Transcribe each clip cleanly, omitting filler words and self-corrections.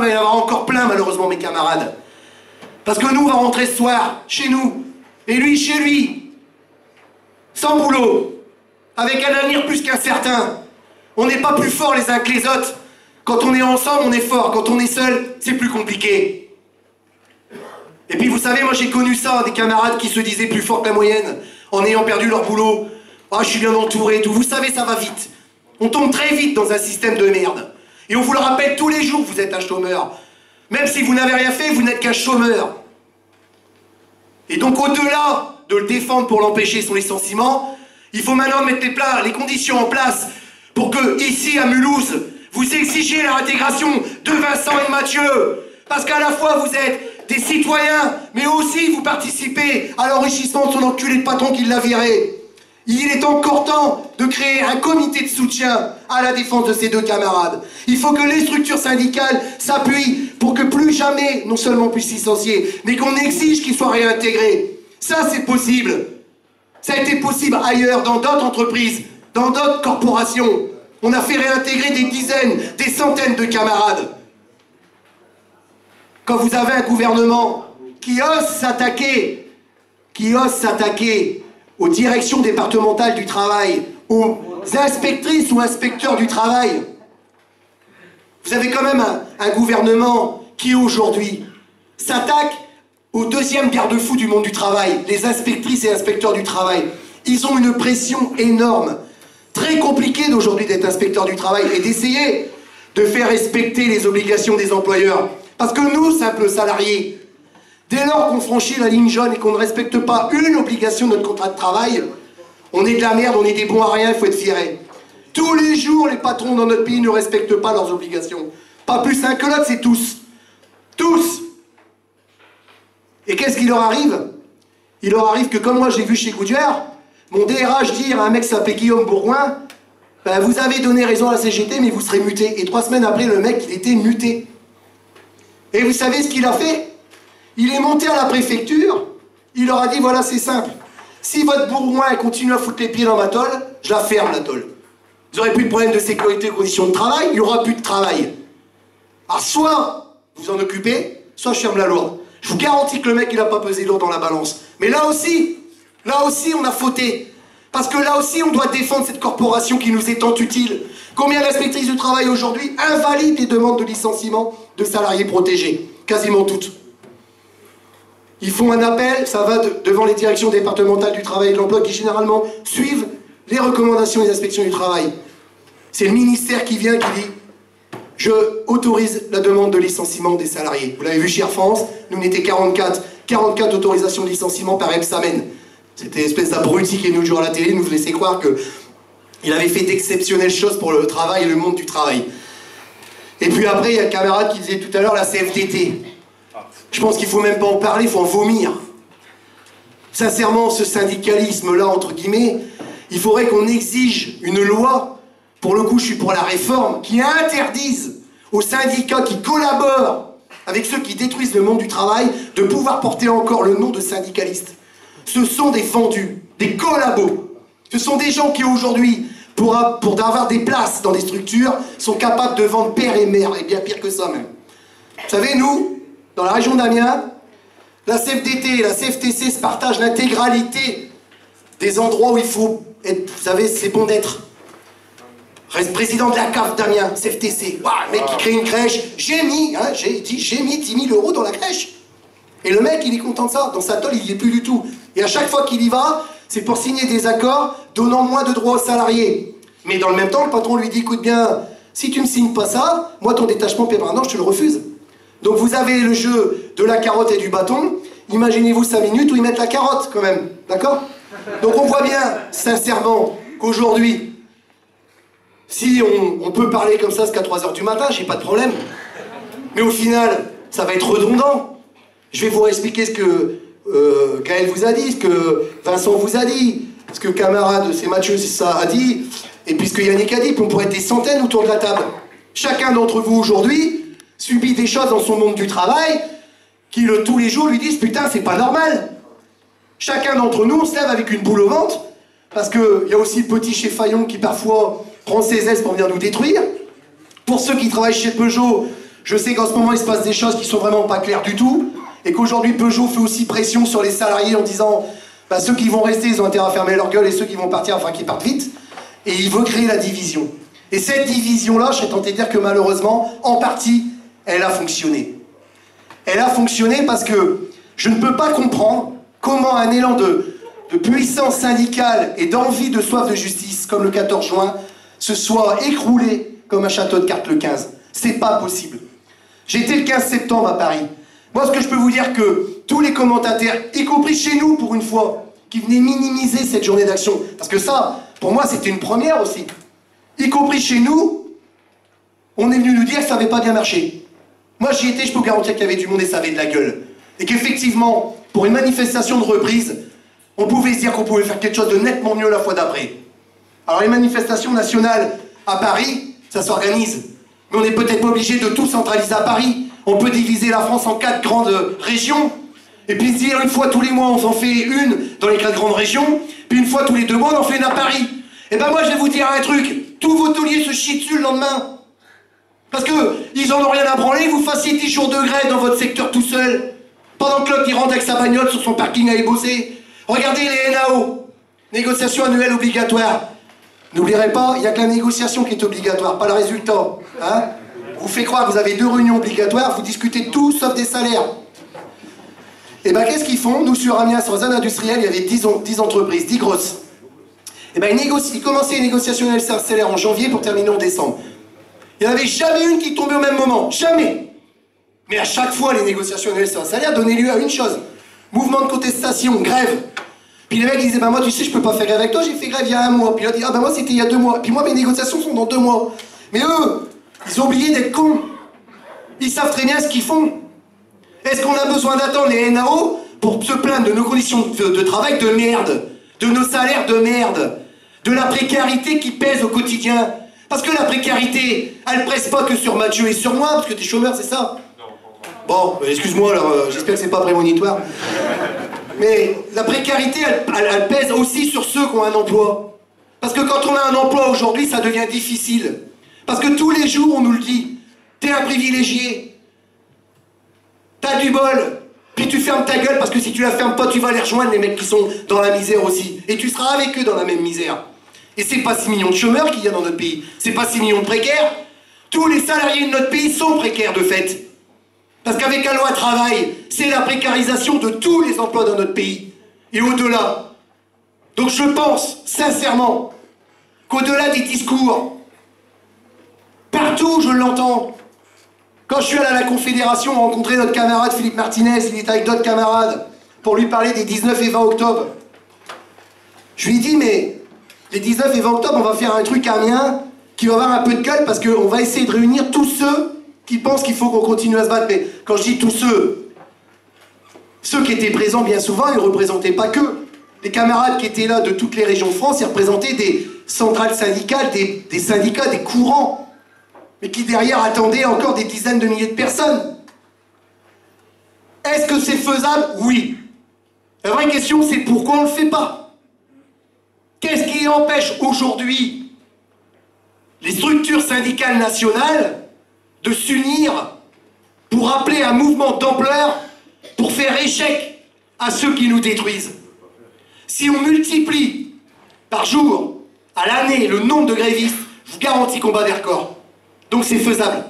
va y en avoir encore plein, malheureusement, mes camarades. Parce que nous, on va rentrer ce soir, chez nous, et lui, chez lui, sans boulot, avec un avenir plus qu'incertain. On n'est pas plus forts les uns que les autres. Quand on est ensemble, on est fort. Quand on est seul, c'est plus compliqué. Et puis, vous savez, moi, j'ai connu ça, des camarades qui se disaient plus forts que la moyenne, en ayant perdu leur boulot. Ah, je suis bien entouré et tout. Vous savez, ça va vite. On tombe très vite dans un système de merde. Et on vous le rappelle tous les jours que vous êtes un chômeur. Même si vous n'avez rien fait, vous n'êtes qu'un chômeur. Et donc, au-delà de le défendre pour l'empêcher son licenciement, il faut maintenant mettre les conditions en place pour que, ici, à Mulhouse, vous exigiez la réintégration de Vincent et Mathieu. Parce qu'à la fois, vous êtes des citoyens, mais aussi vous participez à l'enrichissement de son enculé de patron qui l'a viré. Il est encore temps de créer un comité de soutien à la défense de ces deux camarades. Il faut que les structures syndicales s'appuient pour que plus jamais, non seulement on puisse licencier, mais qu'on exige qu'ils soient réintégrés. Ça, c'est possible. Ça a été possible ailleurs, dans d'autres entreprises, dans d'autres corporations. On a fait réintégrer des dizaines, des centaines de camarades. Quand vous avez un gouvernement qui ose s'attaquer aux directions départementales du travail, aux inspectrices ou inspecteurs du travail. Vous avez quand même un gouvernement qui aujourd'hui s'attaque au deuxième garde-fou du monde du travail, les inspectrices et inspecteurs du travail. Ils ont une pression énorme. Très compliqué d'aujourd'hui d'être inspecteur du travail et d'essayer de faire respecter les obligations des employeurs. Parce que nous, simples salariés, dès lors qu'on franchit la ligne jaune et qu'on ne respecte pas une obligation de notre contrat de travail, on est de la merde, on est des bons à rien, il faut être viré. Tous les jours, les patrons dans notre pays ne respectent pas leurs obligations. Pas plus un que l'autre, c'est tous. Tous. Et qu'est-ce qui leur arrive? Il leur arrive que, comme moi j'ai vu chez Goodyear, mon DRH dire à un mec qui s'appelait Guillaume Bourgoin, ben, vous avez donné raison à la CGT, mais vous serez muté. Et 3 semaines après, le mec, il était muté. Et vous savez ce qu'il a fait? Il est monté à la préfecture, il leur a dit, voilà, c'est simple. Si votre Bourgoin continue à foutre les pieds dans ma tôle, je la ferme, la tôle. Vous n'aurez plus de problème de sécurité et de conditions de travail, il n'y aura plus de travail. Alors, soit vous en occupez, soit je ferme la lourde. Je vous garantis que le mec, il n'a pas pesé lourd dans la balance. Mais là aussi, on a fauté. Parce que là aussi, on doit défendre cette corporation qui nous est tant utile. Combien d'inspectrices du travail aujourd'hui invalident les demandes de licenciement de salariés protégés? Quasiment toutes. Ils font un appel, ça va devant les directions départementales du travail et de l'emploi qui généralement suivent les recommandations des inspections du travail. C'est le ministère qui vient, qui dit « Je autorise la demande de licenciement des salariés ». Vous l'avez vu chez Air France, nous on était 44 autorisations de licenciement par semaine. C'était une espèce d'abruti qui est venu le jour à la télé, nous laissait croire qu'il avait fait d'exceptionnelles choses pour le travail et le monde du travail. Et puis après, il y a le camarade qui disait tout à l'heure la CFDT. Je pense qu'il ne faut même pas en parler, il faut en vomir. Sincèrement, ce syndicalisme-là, entre guillemets, il faudrait qu'on exige une loi, pour le coup je suis pour la réforme, qui interdise aux syndicats qui collaborent avec ceux qui détruisent le monde du travail de pouvoir porter encore le nom de syndicalistes. Ce sont des fendus, des collabos. Ce sont des gens qui aujourd'hui, pour avoir des places dans des structures, sont capables de vendre père et mère, et bien pire que ça même. Vous savez, nous, dans la région d'Amiens, la CFDT et la CFTC se partagent l'intégralité des endroits où il faut être, vous savez, c'est bon d'être. Reste président de la CAF d'Amiens, CFTC. Waouh, le mec qui crée une crèche, j'ai mis 10 000 € dans la crèche. Et le mec, il est content de ça. Dans sa tôle, il n'y est plus du tout. Et à chaque fois qu'il y va, c'est pour signer des accords donnant moins de droits aux salariés. Mais dans le même temps, le patron lui dit, écoute bien, si tu ne me signes pas ça, moi ton détachement permanent, je te le refuse. Donc vous avez le jeu de la carotte et du bâton. Imaginez-vous 5 minutes où ils mettent la carotte quand même. D'accord? Donc on voit bien, sincèrement, qu'aujourd'hui, si on peut parler comme ça jusqu'à 3 h du matin, j'ai pas de problème. Mais au final, ça va être redondant. Je vais vous expliquer ce que Gaël vous a dit, ce que Vincent vous a dit, ce que camarade, c'est Mathieu, c'est ça, a dit, et puis ce que Yannick a dit, puis on pourrait être des centaines autour de la table. Chacun d'entre vous aujourd'hui subit des choses dans son monde du travail qui tous les jours lui disent « Putain, c'est pas normal !» Chacun d'entre nous, on se lève avec une boule au ventre, parce qu'il y a aussi le petit chez Fayon qui parfois prend ses aises pour venir nous détruire. Pour ceux qui travaillent chez Peugeot, Je sais qu'en ce moment, il se passe des choses qui sont vraiment pas claires du tout, et qu'aujourd'hui, Peugeot fait aussi pression sur les salariés en disant bah, ceux qui vont rester, ils ont intérêt à fermer leur gueule, et ceux qui vont partir, enfin, qu'ils partent vite. Et il veut créer la division. Et cette division-là, je serais tenté de dire que malheureusement, en partie, elle a fonctionné. Elle a fonctionné parce que je ne peux pas comprendre comment un élan de puissance syndicale et d'envie de soif de justice, comme le 14 juin, se soit écroulé comme un château de cartes le 15. C'est pas possible. J'étais le 15 septembre à Paris. Moi, ce que je peux vous dire que tous les commentateurs, y compris chez nous pour une fois, qui venaient minimiser cette journée d'action, parce que ça, pour moi, c'était une première aussi. Y compris chez nous, on est venu nous dire que ça n'avait pas bien marché. Moi, j'y étais, je peux vous garantir qu'il y avait du monde et ça avait de la gueule. Et qu'effectivement, pour une manifestation de reprise, on pouvait se dire qu'on pouvait faire quelque chose de nettement mieux la fois d'après. Alors les manifestations nationales à Paris, ça s'organise. Mais on n'est peut-être pas obligé de tout centraliser à Paris. On peut diviser la France en 4 grandes régions. Et puis se dire une fois tous les mois, on en fait une dans les 4 grandes régions. Puis une fois tous les 2 mois, on en fait une à Paris. Et ben moi, je vais vous dire un truc. Tous vos tauliers se chient dessus le lendemain. Parce qu'ils en ont rien à branler, vous fassiez 10 jours de grève dans votre secteur tout seul. Pendant que l'autre, il rentre avec sa bagnole sur son parking à aller bosser. Regardez les NAO. Négociation annuelle obligatoire. N'oublierez pas, il n'y a que la négociation qui est obligatoire, pas le résultat. Hein? Vous fait croire que vous avez 2 réunions obligatoires, vous discutez tout sauf des salaires. Et ben qu'est-ce qu'ils font? Nous sur Amiens, sur la zone industrielle, il y avait 10 entreprises, 10 grosses. Et ben ils commençaient les négociations annuelles salaires en janvier pour terminer en décembre. Il n'y en avait jamais une qui tombait au même moment, jamais. Mais à chaque fois, les négociations annuelles salaires donnaient lieu à une chose. Mouvement de contestation, grève. Puis les mecs ils disaient, bah moi tu sais je peux pas faire grève avec toi, j'ai fait grève il y a 1 mois. Puis l'autre dit, ah bah moi c'était il y a 2 mois. Puis moi mes négociations sont dans 2 mois. Mais eux, ils ont oublié d'être cons. Ils savent très bien ce qu'ils font. Est-ce qu'on a besoin d'attendre les NAO pour se plaindre de nos conditions de travail de merde, de nos salaires de merde, de la précarité qui pèse au quotidien? Parce que la précarité, elle pèse pas que sur Mathieu et sur moi, parce que t'es chômeur, c'est ça? Bon, excuse-moi, alors j'espère que c'est pas prémonitoire. Mais la précarité, elle pèse aussi sur ceux qui ont un emploi. Parce que quand on a un emploi aujourd'hui, ça devient difficile. Parce que tous les jours, on nous le dit. T'es un privilégié. T'as du bol. Puis tu fermes ta gueule, parce que si tu la fermes pas, tu vas les rejoindre, les mecs qui sont dans la misère aussi. Et tu seras avec eux dans la même misère. Et c'est pas 6 millions de chômeurs qu'il y a dans notre pays. C'est pas 6 millions de précaires. Tous les salariés de notre pays sont précaires, de fait. Parce qu'avec la loi travail, c'est la précarisation de tous les emplois dans notre pays. Et au-delà. Donc je pense, sincèrement, qu'au-delà des discours, partout je l'entends. Quand je suis allé à la Confédération rencontrer notre camarade Philippe Martinez, il est avec d'autres camarades, pour lui parler des 19 et 20 octobre. Je lui ai dit, mais les 19 et 20 octobre, on va faire un truc à Amiens qui va avoir un peu de gueule, parce qu'on va essayer de réunir tous ceux qui pensent qu'il faut qu'on continue à se battre. Mais quand je dis tous ceux qui étaient présents bien souvent, ils ne représentaient pas que. Les camarades qui étaient là de toutes les régions de France, ils représentaient des centrales syndicales, des syndicats, des courants, mais qui derrière attendaient encore des dizaines de milliers de personnes. Est-ce que c'est faisable? Oui. La vraie question, c'est pourquoi on ne le fait pas? Qu'est-ce qui empêche aujourd'hui les structures syndicales nationales de s'unir pour appeler un mouvement d'ampleur pour faire échec à ceux qui nous détruisent? Si on multiplie par jour, à l'année, le nombre de grévistes, je vous garantis qu'on bat des records. Donc c'est faisable.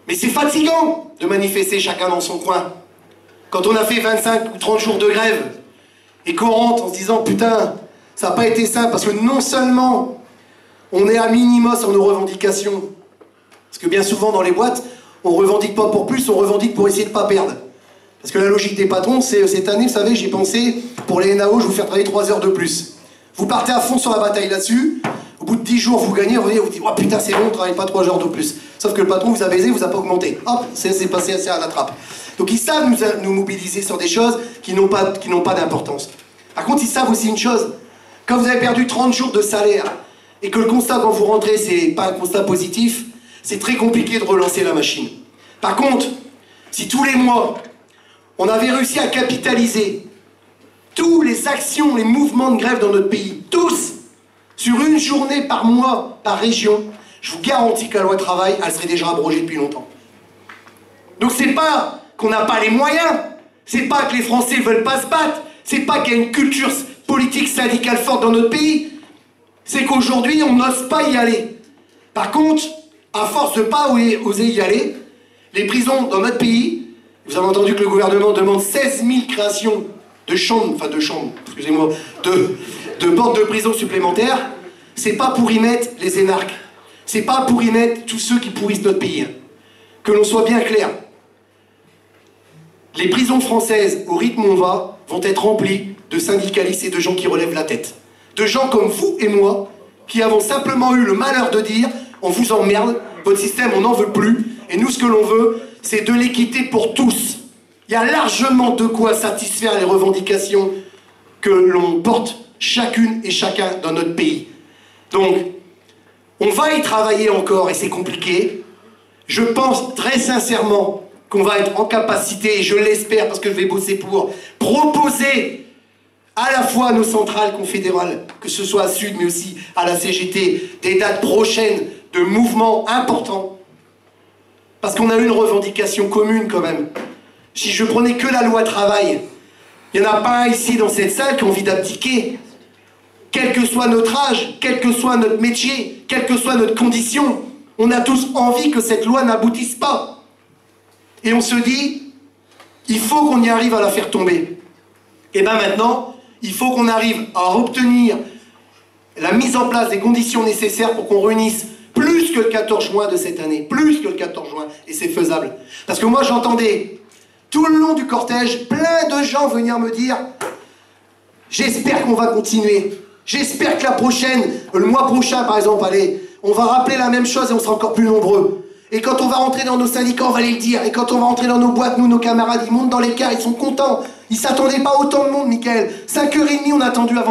Mais c'est fatigant de manifester chacun dans son coin. Quand on a fait 25 ou 30 jours de grève et qu'on rentre en se disant putain, ça n'a pas été simple, parce que non seulement on est à minima sur nos revendications, parce que bien souvent dans les boîtes, on revendique pas pour plus, on revendique pour essayer de pas perdre. Parce que la logique des patrons, c'est cette année, vous savez, j'ai pensé, pour les NAO, je vais vous faire travailler 3 heures de plus. Vous partez à fond sur la bataille là-dessus, au bout de 10 jours, vous gagnez, vous revenez, vous dites, oh putain, c'est bon, on travaille pas 3 heures de plus. Sauf que le patron vous a baisé, vous a pas augmenté. Hop, c'est passé assez à la trappe. Donc ils savent nous mobiliser sur des choses qui n'ont pas d'importance. Par contre, ils savent aussi une chose, quand vous avez perdu 30 jours de salaire, et que le constat quand vous rentrez, c'est pas un constat positif, c'est très compliqué de relancer la machine. Par contre, si tous les mois, on avait réussi à capitaliser tous les actions, les mouvements de grève dans notre pays, tous, sur une journée par mois, par région, je vous garantis que la loi travail, elle serait déjà abrogée depuis longtemps. Donc c'est pas qu'on n'a pas les moyens, c'est pas que les Français veulent pas se battre, c'est pas qu'il y a une culture politique syndicale forte dans notre pays, c'est qu'aujourd'hui on n'ose pas y aller. Par contre, à force de pas oser y aller, les prisons dans notre pays, vous avez entendu que le gouvernement demande 16 000 créations de chambres, excusez-moi, de portes de prison supplémentaires, c'est pas pour y mettre les énarques, c'est pas pour y mettre tous ceux qui pourrissent notre pays. Hein. Que l'on soit bien clair. Les prisons françaises, au rythme où on va, vont être remplies de syndicalistes et de gens qui relèvent la tête. De gens comme vous et moi, qui avons simplement eu le malheur de dire « on vous emmerde, votre système on n'en veut plus, et nous ce que l'on veut, c'est de l'équité pour tous ». Il y a largement de quoi satisfaire les revendications que l'on porte chacune et chacun dans notre pays. Donc, on va y travailler encore et c'est compliqué. Je pense très sincèrement qu'on va être en capacité, et je l'espère parce que je vais bosser pour, proposer à la fois à nos centrales confédérales, que ce soit à Sud mais aussi à la CGT, des dates prochaines de mouvements importants. Parce qu'on a une revendication commune quand même. Si je prenais que la loi travail, il n'y en a pas un ici dans cette salle qui a envie d'abdiquer. Quel que soit notre âge, quel que soit notre métier, quelle que soit notre condition, on a tous envie que cette loi n'aboutisse pas. Et on se dit, il faut qu'on y arrive à la faire tomber. Et bien maintenant, il faut qu'on arrive à obtenir la mise en place des conditions nécessaires pour qu'on réunisse plus que le 14 juin de cette année. Plus que le 14 juin. Et c'est faisable. Parce que moi, j'entendais tout le long du cortège plein de gens venir me dire « J'espère qu'on va continuer. J'espère que la prochaine, le mois prochain par exemple, allez, on va rappeler la même chose et on sera encore plus nombreux. Et quand on va rentrer dans nos syndicats, on va aller le dire. Et quand on va rentrer dans nos boîtes, nous, nos camarades, ils montent dans les cars, ils sont contents. Ils s'attendaient pas à autant de monde, Mickaël. 5h30, on a attendu avant.